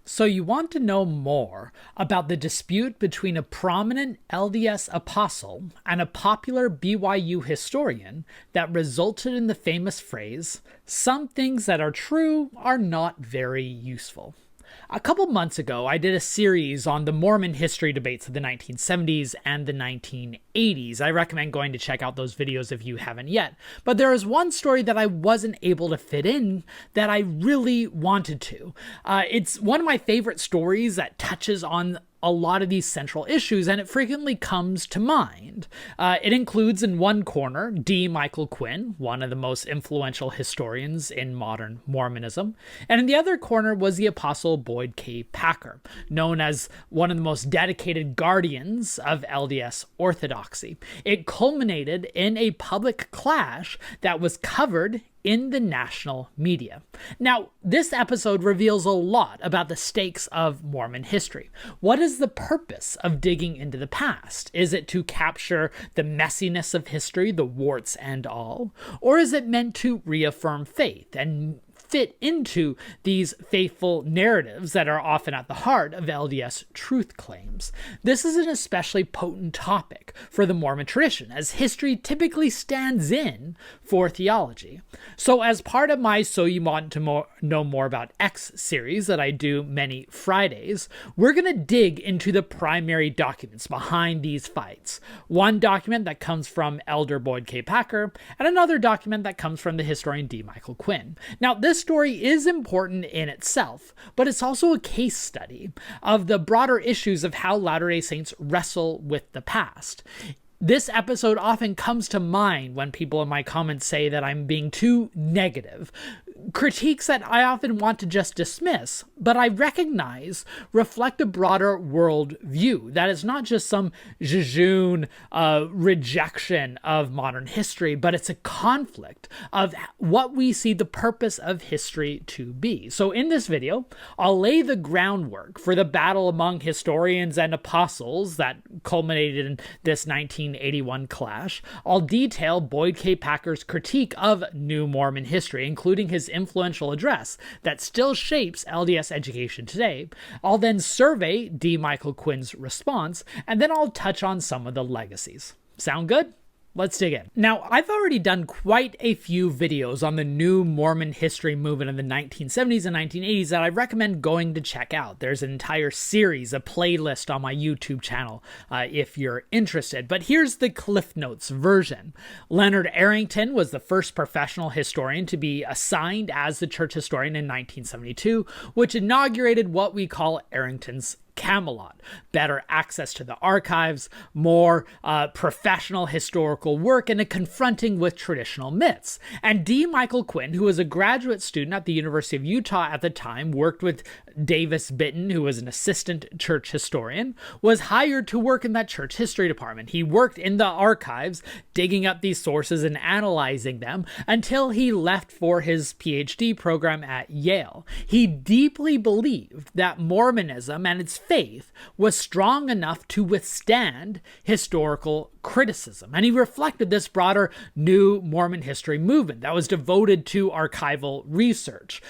So you want to know more about the dispute between a prominent LDS apostle and a popular BYU historian that resulted in the famous phrase, "Some things that are true are not very useful." A couple months ago, I did a series on the Mormon history debates of the 1970s and the 1980s. I recommend going to check out those videos if you haven't yet. But there is one story that I wasn't able to fit in that I really wanted to. It's one of my favorite stories that touches on a lot of these central issues, and it frequently comes to mind. It includes in one corner D. Michael Quinn, one of the most influential historians in modern Mormonism, and in the other corner was the Apostle Boyd K. Packer, known as one of the most dedicated guardians of LDS orthodoxy. It culminated in a public clash that was covered in the national media. Now, this episode reveals a lot about the stakes of Mormon history. What is the purpose of digging into the past? Is it to capture the messiness of history, the warts and all? Or is it meant to reaffirm faith and fit into these faithful narratives that are often at the heart of LDS truth claims? This is an especially potent topic for the Mormon tradition, as history typically stands in for theology. So as part of my So You Want to Know More About X series that I do many Fridays, we're going to dig into the primary documents behind these fights. One document that comes from Elder Boyd K. Packer, and another document that comes from the historian D. Michael Quinn. Now, this story is important in itself, but it's also a case study of the broader issues of how Latter-day Saints wrestle with the past. This episode often comes to mind when people in my comments say that I'm being too negative. Critiques that I often want to just dismiss, but I recognize reflect a broader world view that is not just some jejune rejection of modern history, but it's a conflict of what we see the purpose of history to be. So in this video, I'll lay the groundwork for the battle among historians and apostles that culminated in this 1981 clash. I'll detail Boyd K. Packer's critique of New Mormon history, including his influential address that still shapes LDS education today. I'll then survey D. Michael Quinn's response, and then I'll touch on some of the legacies. Sound good? Let's dig in. Now, I've already done quite a few videos on the New Mormon history movement in the 1970s and 1980s that I recommend going to check out. There's an entire series, a playlist on my YouTube channel if you're interested. But here's the Cliff Notes version. Leonard Arrington was the first professional historian to be assigned as the church historian in 1972, which inaugurated what we call Arrington's Camelot. Better access to the archives, more professional historical work, and a confronting with traditional myths. And D. Michael Quinn, who was a graduate student at the University of Utah at the time, worked with Davis Bitton, who was an assistant church historian, was hired to work in that church history department. He worked in the archives, digging up these sources and analyzing them until he left for his PhD program at Yale. He deeply believed that Mormonism and its faith was strong enough to withstand historical criticism. And he reflected this broader New Mormon history movement that was devoted to archival research,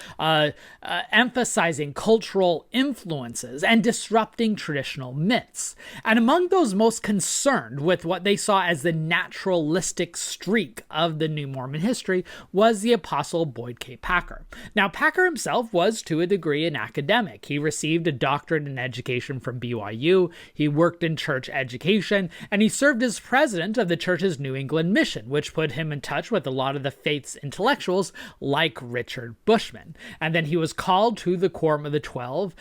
emphasizing cultural influences and disrupting traditional myths. And among those most concerned with what they saw as the naturalistic streak of the New Mormon history was the Apostle Boyd K. Packer. Now, Packer himself was, to a degree, an academic. He received a doctorate in education from BYU, he worked in church education, and he served as president of the church's New England mission, which put him in touch with a lot of the faith's intellectuals like Richard Bushman. And then he was called to the Quorum of the 12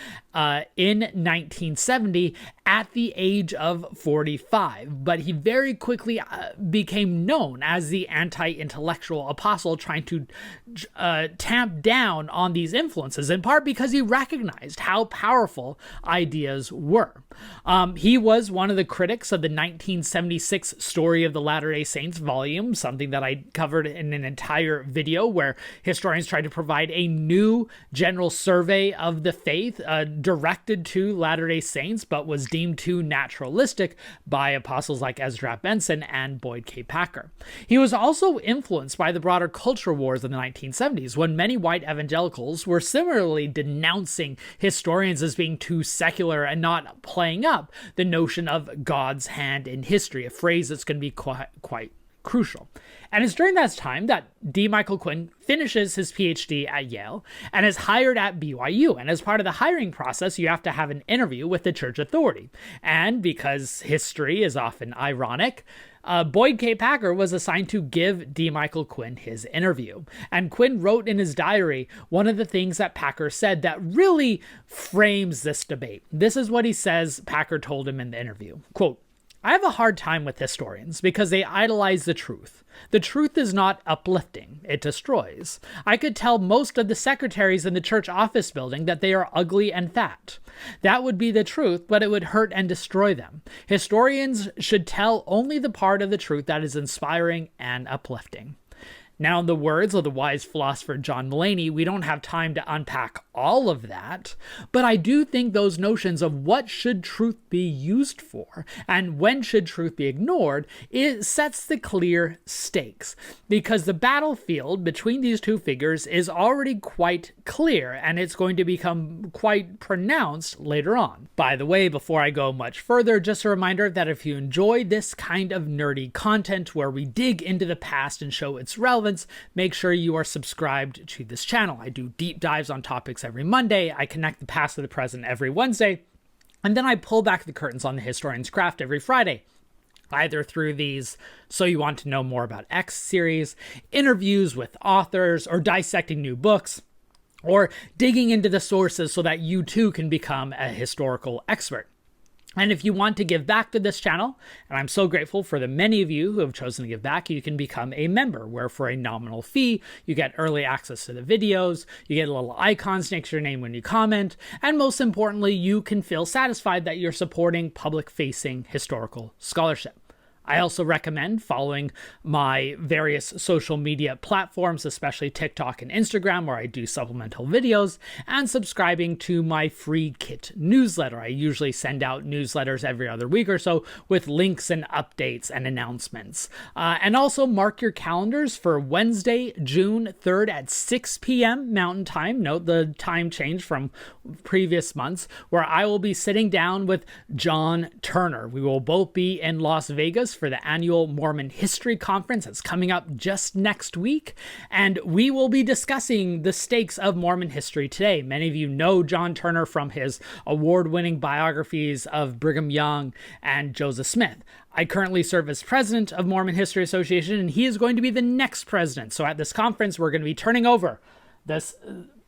in 1970 at the age of 45. But he very quickly became known as the anti-intellectual apostle, trying to tamp down on these influences, in part because he recognized how powerful ideas were. He was one of the critics of the 1976 1996 Story of the Latter-day Saints volume, something that I covered in an entire video where historians tried to provide a new general survey of the faith directed to Latter-day Saints, but was deemed too naturalistic by apostles like Ezra Benson and Boyd K. Packer. He was also influenced by the broader culture wars in the 1970s, when many white evangelicals were similarly denouncing historians as being too secular and not playing up the notion of God's hand in history, a phrase that's going to be quite crucial. And it's during that time that D. Michael Quinn finishes his PhD at Yale and is hired at BYU. And as part of the hiring process, you have to have an interview with the church authority. And because history is often ironic, Boyd K. Packer was assigned to give D. Michael Quinn his interview. And Quinn wrote in his diary one of the things that Packer said that really frames this debate. This is what he says Packer told him in the interview. Quote, "I have a hard time with historians because they idolize the truth. The truth is not uplifting, it destroys. I could tell most of the secretaries in the church office building that they are ugly and fat. That would be the truth, but it would hurt and destroy them. Historians should tell only the part of the truth that is inspiring and uplifting." Now, in the words of the wise philosopher John Mulaney, we don't have time to unpack all of that, but I do think those notions of what should truth be used for and when should truth be ignored, it sets the clear stakes, because the battlefield between these two figures is already quite clear, and it's going to become quite pronounced later on. By the way, before I go much further, just a reminder that if you enjoy this kind of nerdy content where we dig into the past and show its relevance, make sure you are subscribed to this channel. I do deep dives on topics every Monday. I connect the past to the present every Wednesday. And then I pull back the curtains on the historian's craft every Friday, either through these So You Want to Know More About X series, interviews with authors, or dissecting new books, or digging into the sources so that you too can become a historical expert. And if you want to give back to this channel, and I'm so grateful for the many of you who have chosen to give back, you can become a member, where for a nominal fee, you get early access to the videos, you get little icons next to your name when you comment, and most importantly, you can feel satisfied that you're supporting public-facing historical scholarship. I also recommend following my various social media platforms, especially TikTok and Instagram, where I do supplemental videos, and subscribing to my free kit newsletter. I usually send out newsletters every other week or so with links and updates and announcements. And also mark your calendars for Wednesday, June 3rd at 6 p.m. Mountain Time. Note the time change from previous months, where I will be sitting down with John Turner. We will both be in Las Vegas for the annual Mormon History Conference that's coming up just next week, and we will be discussing the stakes of Mormon history today. Many of you know John Turner from his award-winning biographies of Brigham Young and Joseph Smith. I currently serve as president of Mormon History Association, and he is going to be the next president. So at this conference, we're going to be turning over this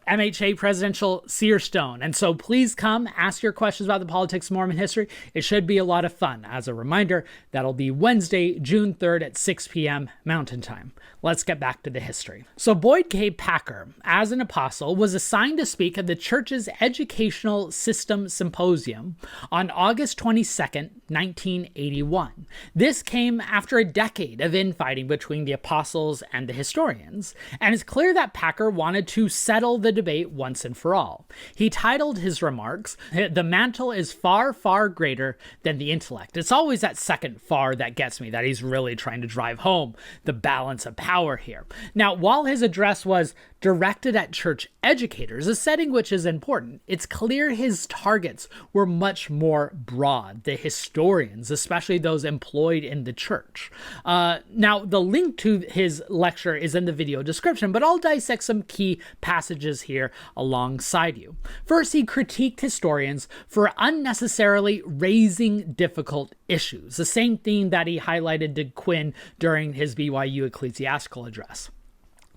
MHA presidential seer stone. And so please come ask your questions about the politics of Mormon history. It should be a lot of fun. As a reminder, that'll be Wednesday, June 3rd at 6 p.m. Mountain Time. Let's get back to the history. So Boyd K. Packer, as an apostle, was assigned to speak at the church's Educational System Symposium on August 22nd, 1981. This came after a decade of infighting between the apostles and the historians, and it's clear that Packer wanted to settle the debate once and for all. He titled his remarks, "The mantle is far, far greater than the intellect." It's always that second far that gets me, that he's really trying to drive home the balance of power here. Now, while his address was directed at church educators, a setting which is important, it's clear his targets were much more broad, the historians, especially those employed in the church. Now, the link to his lecture is in the video description, but I'll dissect some key passages here alongside you. First, he critiqued historians for unnecessarily raising difficult issues, the same theme that he highlighted to Quinn during his BYU ecclesiastical address.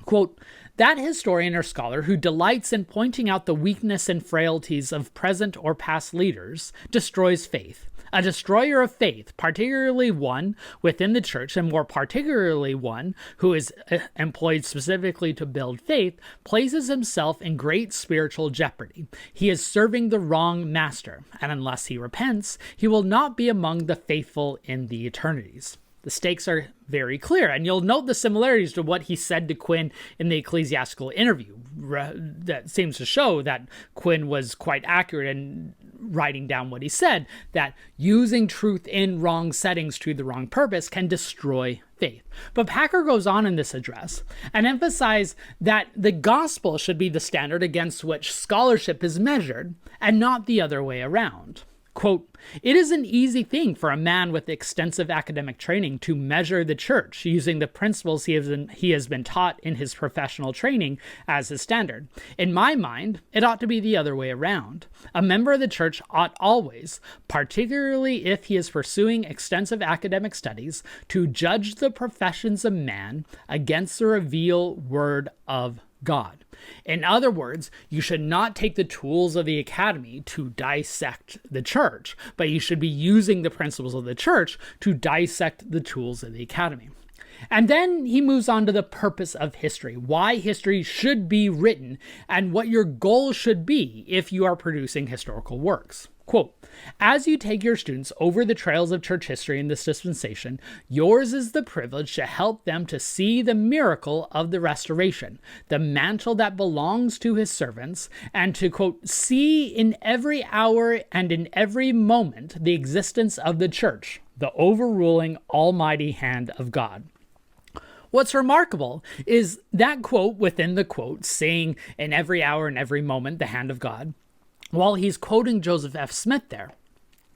Quote, "That historian or scholar who delights in pointing out the weakness and frailties of present or past leaders destroys faith. A destroyer of faith, particularly one within the church, and more particularly one who is employed specifically to build faith, places himself in great spiritual jeopardy. He is serving the wrong master, and unless he repents, he will not be among the faithful in the eternities. The stakes are very clear, and you'll note the similarities to what he said to Quinn in the ecclesiastical interview. That seems to show that Quinn was quite accurate in writing down what he said, that using truth in wrong settings to the wrong purpose can destroy faith. But Packer goes on in this address and emphasizes that the gospel should be the standard against which scholarship is measured, and not the other way around. Quote, "It is an easy thing for a man with extensive academic training to measure the church using the principles he has been taught in his professional training as his standard. In my mind, it ought to be the other way around. A member of the church ought always, particularly if he is pursuing extensive academic studies, to judge the professions of man against the revealed word of God. In other words, you should not take the tools of the academy to dissect the church, but you should be using the principles of the church to dissect the tools of the academy." And then he moves on to the purpose of history, why history should be written, and what your goal should be if you are producing historical works. Quote, "As you take your students over the trails of church history in this dispensation, yours is the privilege to help them to see the miracle of the restoration, the mantle that belongs to his servants, and to, quote, see in every hour and in every moment the existence of the church, the overruling almighty hand of God." What's remarkable is that quote within the quote, saying in every hour and every moment the hand of God, while he's quoting Joseph F. Smith there,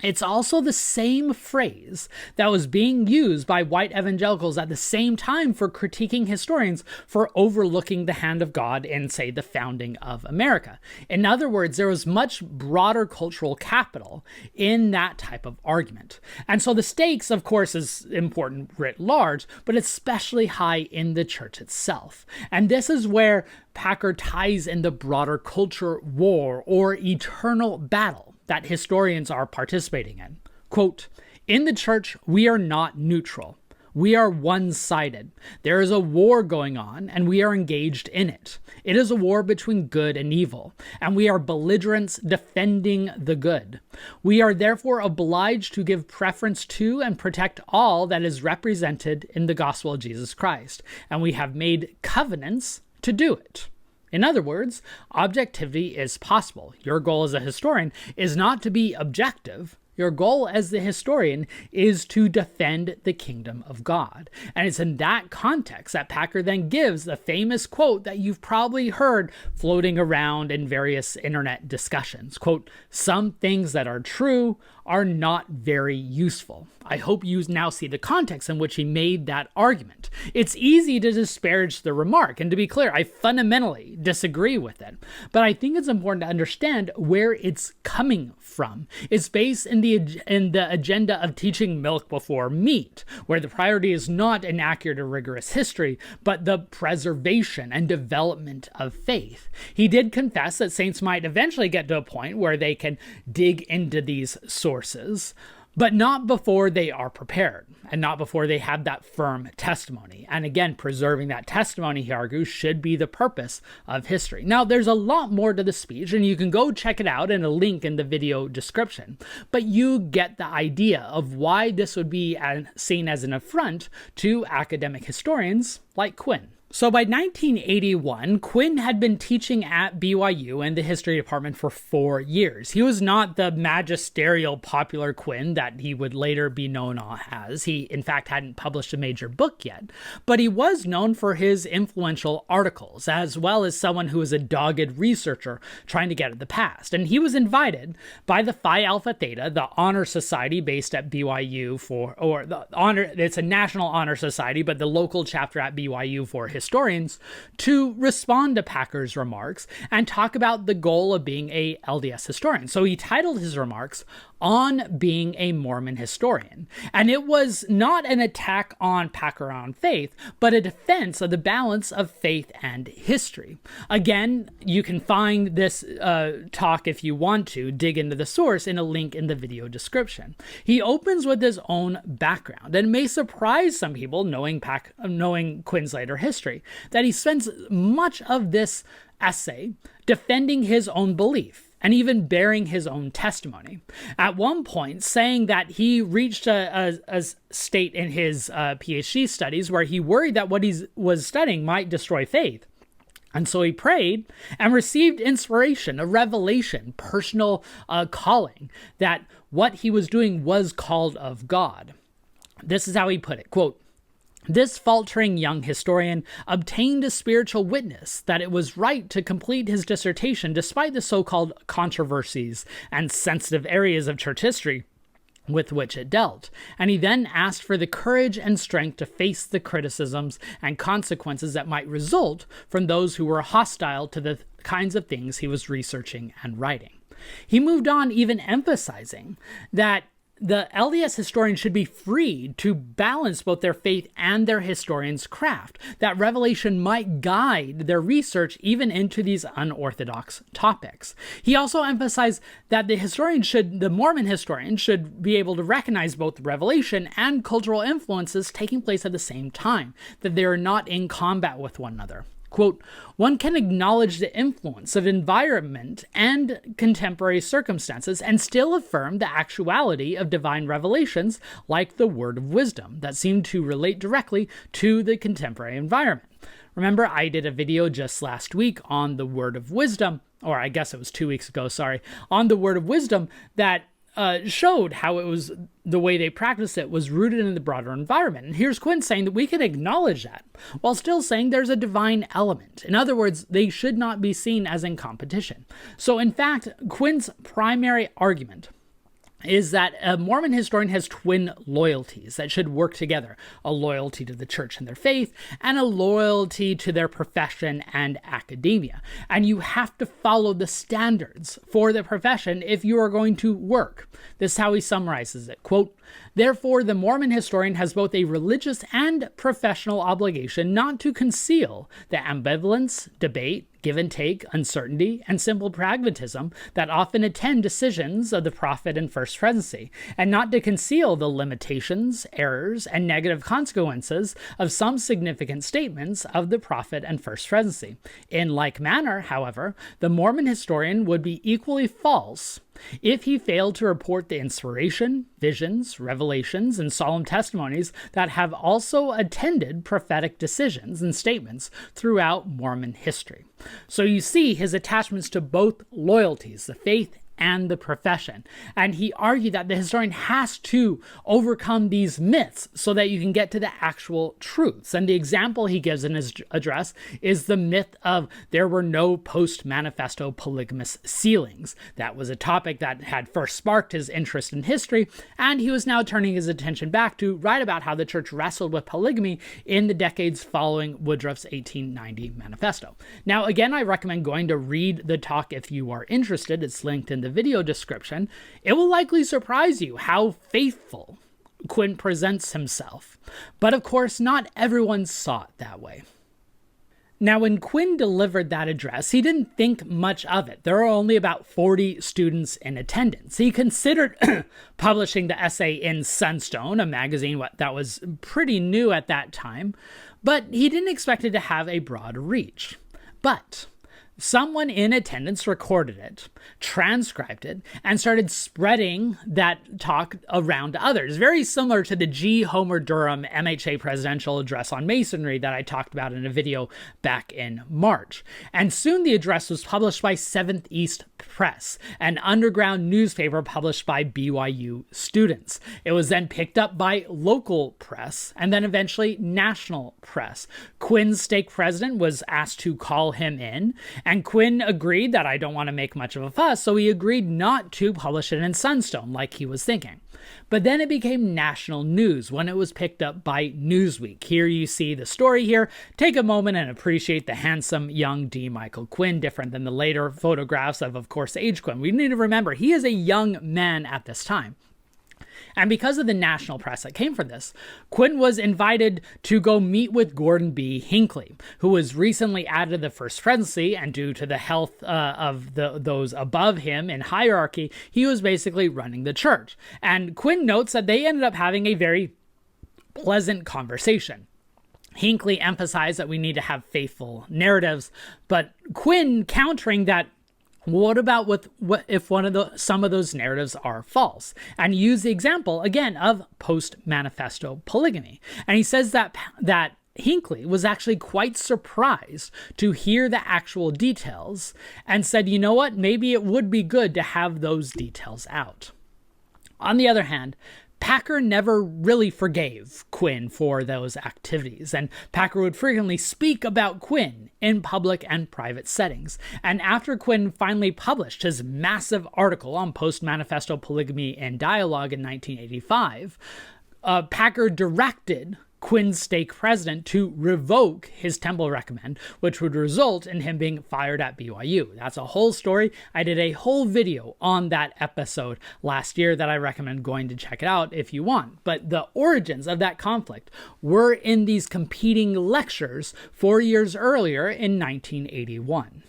it's also the same phrase that was being used by white evangelicals at the same time for critiquing historians for overlooking the hand of God in, say, the founding of America. In other words, there was much broader cultural capital in that type of argument. And so the stakes, of course, is important writ large, but especially high in the church itself. And this is where Packer ties in the broader culture war or eternal battle that historians are participating in. Quote, "In the church, we are not neutral. We are one-sided. There is a war going on, and we are engaged in it. It is a war between good and evil, and we are belligerents defending the good. We are therefore obliged to give preference to and protect all that is represented in the gospel of Jesus Christ, and we have made covenants to do it." In other words, objectivity is possible. Your goal as a historian is not to be objective. Your goal as the historian is to defend the kingdom of God. And it's in that context that Packer then gives the famous quote that you've probably heard floating around in various internet discussions. Quote, "Some things that are true are not very useful." I hope you now see the context in which he made that argument. It's easy to disparage the remark, and to be clear, I fundamentally disagree with it. But I think it's important to understand where it's coming from. It's based in the agenda of teaching milk before meat, where the priority is not an accurate or rigorous history, but the preservation and development of faith. He did confess that saints might eventually get to a point where they can dig into these sources, but not before they are prepared and not before they have that firm testimony. And again, preserving that testimony, he argues, should be the purpose of history. Now, there's a lot more to the speech, and you can go check it out in a link in the video description. But you get the idea of why this would be seen as an affront to academic historians like Quinn. So by 1981, Quinn had been teaching at BYU in the history department for 4 years. He was not the magisterial popular Quinn that he would later be known as. He, in fact, hadn't published a major book yet, but he was known for his influential articles, as well as someone who was a dogged researcher trying to get at the past. And he was invited by the Phi Alpha Theta, the honor society based at BYU it's a national honor society, but the local chapter at BYU for historians, historians to respond to Packer's remarks and talk about the goal of being a LDS historian. So he titled his remarks on being a Mormon historian. And it was not an attack on Packer on faith, but a defense of the balance of faith and history. Again, you can find this talk if you want to dig into the source in a link in the video description. He opens with his own background, and it may surprise some people knowing Quinn's later history that he spends much of this essay defending his own belief and even bearing his own testimony. At one point, saying that he reached a state in his PhD studies where he worried that what he was studying might destroy faith. And so he prayed and received inspiration, a revelation, personal calling, that what he was doing was called of God. This is how he put it, quote, "This faltering young historian obtained a spiritual witness that it was right to complete his dissertation despite the so-called controversies and sensitive areas of church history with which it dealt, and he then asked for the courage and strength to face the criticisms and consequences that might result from those who were hostile to the kinds of things he was researching and writing." He moved on, even emphasizing that the LDS historian should be freed to balance both their faith and their historian's craft, that revelation might guide their research even into these unorthodox topics. He also emphasized that the Mormon historian should be able to recognize both revelation and cultural influences taking place at the same time, that they are not in combat with one another. Quote, "One can acknowledge the influence of environment and contemporary circumstances and still affirm the actuality of divine revelations like the word of wisdom that seem to relate directly to the contemporary environment." Remember, I did a video just last week on the word of wisdom, or I guess it was 2 weeks ago, on the word of wisdom that showed how it was the way they practiced it was rooted in the broader environment. And here's Quinn saying that we can acknowledge that while still saying there's a divine element. In other words, they should not be seen as in competition. So in fact, Quinn's primary argument is that a Mormon historian has twin loyalties that should work together: a loyalty to the church and their faith, and a loyalty to their profession and academia. And you have to follow the standards for the profession if you are going to work. This is how he summarizes it, quote, "Therefore, the Mormon historian has both a religious and professional obligation not to conceal the ambivalence, debate, give and take, uncertainty, and simple pragmatism that often attend decisions of the prophet and first presidency, and not to conceal the limitations, errors, and negative consequences of some significant statements of the prophet and first presidency. In like manner, however, the Mormon historian would be equally false if he failed to report the inspiration, visions, revelations, and solemn testimonies that have also attended prophetic decisions and statements throughout Mormon history." So you see his attachments to both loyalties, the faith and the profession. And he argued that the historian has to overcome these myths so that you can get to the actual truths. And the example he gives in his address is the myth of there were no post-manifesto polygamous sealings. That was a topic that had first sparked his interest in history, and he was now turning his attention back to write about how the church wrestled with polygamy in the decades following Woodruff's 1890 manifesto. Now, again, I recommend going to read the talk if you are interested. It's linked in the video description. It will likely surprise you how faithful Quinn presents himself. But of course, not everyone saw it that way. Now, when Quinn delivered that address, he didn't think much of it. There were only about 40 students in attendance. He considered publishing the essay in Sunstone, a magazine that was pretty new at that time, but he didn't expect it to have a broad reach. But someone in attendance recorded it, transcribed it, and started spreading that talk around to others. Very similar to the G. Homer Durham MHA presidential address on Masonry that I talked about in a video back in March. And soon the address was published by Seventh East Press, an underground newspaper published by BYU students. It was then picked up by local press and then eventually national press. Quinn's stake president was asked to call him in, And Quinn agreed that I don't want to make much of a fuss, so he agreed not to publish it in Sunstone like he was thinking. But then it became national news when it was picked up by Newsweek. Here you see the story here. Take a moment and appreciate the handsome young D. Michael Quinn, different than the later photographs of course, age Quinn. We need to remember he is a young man at this time. And because of the national press that came from this, Quinn was invited to go meet with Gordon B. Hinckley, who was recently added to the First Presidency, and due to the health of those above him in hierarchy, he was basically running the church. And Quinn notes that they ended up having a very pleasant conversation. Hinckley emphasized that we need to have faithful narratives, but Quinn countering that, what about what if some of those narratives are false? And use the example again of post-manifesto polygamy. And he says that Hinckley was actually quite surprised to hear the actual details and said, you know what, maybe it would be good to have those details out. On the other hand, Packer never really forgave Quinn for those activities, and Packer would frequently speak about Quinn in public and private settings. And after Quinn finally published his massive article on post-manifesto polygamy and dialogue in 1985, Packer directed Quinn's stake president to revoke his temple recommend, which would result in him being fired at BYU. That's a whole story. I did a whole video on that episode last year that I recommend going to check it out if you want. But the origins of that conflict were in these competing lectures 4 years earlier in 1981.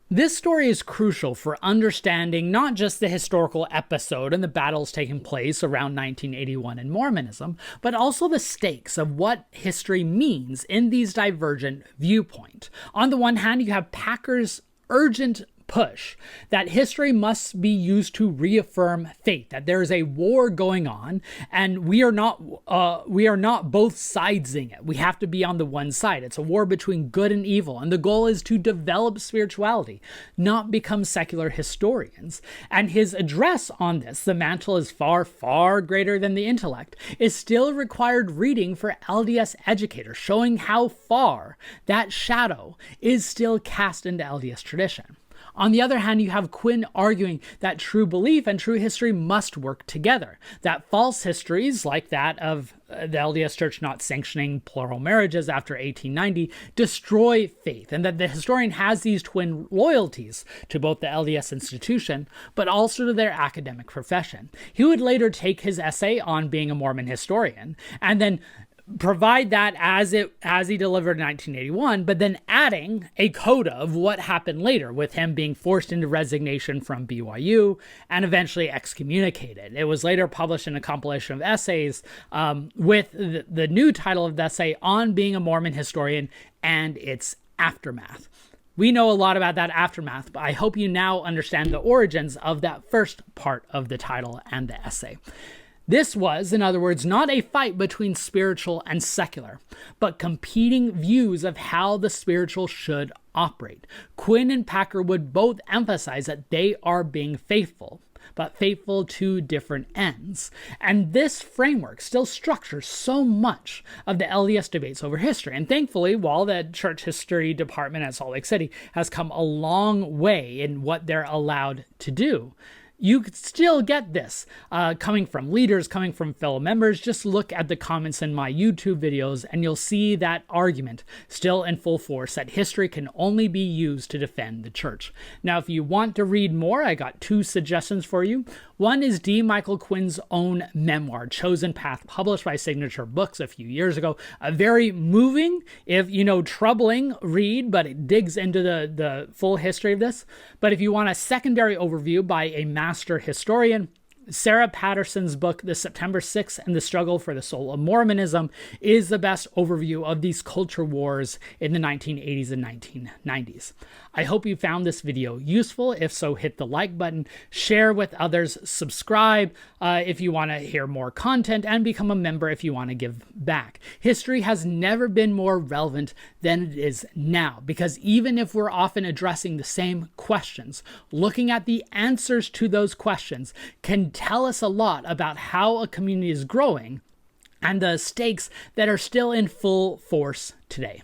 This story is crucial for understanding not just the historical episode and the battles taking place around 1981 in Mormonism, but also the stakes of what history means in these divergent viewpoints. On the one hand, you have Packer's urgent push that history must be used to reaffirm faith, that there is a war going on and we are not both sidesing it. We have to be on the one side. It's a war between good and evil, and the goal is to develop spirituality, not become secular historians. And his address on this, the mantle is far, far greater than the intellect, is still required reading for LDS educators, showing how far that shadow is still cast into LDS tradition. On the other hand, you have Quinn arguing that true belief and true history must work together, that false histories like that of the LDS Church not sanctioning plural marriages after 1890 destroy faith, and that the historian has these twin loyalties to both the LDS institution, but also to their academic profession. He would later take his essay on being a Mormon historian, and then provide that as he delivered in 1981, but then adding a coda of what happened later with him being forced into resignation from BYU and eventually excommunicated. It was later published in a compilation of essays with the new title of the essay, On Being a Mormon Historian and Its Aftermath. We know a lot about that aftermath, but I hope you now understand the origins of that first part of the title and the essay. This was, in other words, not a fight between spiritual and secular, but competing views of how the spiritual should operate. Quinn and Packer would both emphasize that they are being faithful, but faithful to different ends. And this framework still structures so much of the LDS debates over history. And thankfully, while the church history department at Salt Lake City has come a long way in what they're allowed to do, you could still get this coming from leaders, coming from fellow members. Just look at the comments in my YouTube videos and you'll see that argument still in full force, that history can only be used to defend the church. Now, if you want to read more, I got two suggestions for you. One is D. Michael Quinn's own memoir, Chosen Path, published by Signature Books a few years ago. A very moving, if troubling read, but it digs into the full history of this. But if you want a secondary overview by a master historian, Sarah Patterson's book, The September 6th and the Struggle for the Soul of Mormonism, is the best overview of these culture wars in the 1980s and 1990s. I hope you found this video useful. If so, hit the like button, share with others, subscribe if you want to hear more content, and become a member if you want to give back. History has never been more relevant than it is now, because even if we're often addressing the same questions, looking at the answers to those questions can tell us a lot about how a community is growing and the stakes that are still in full force today.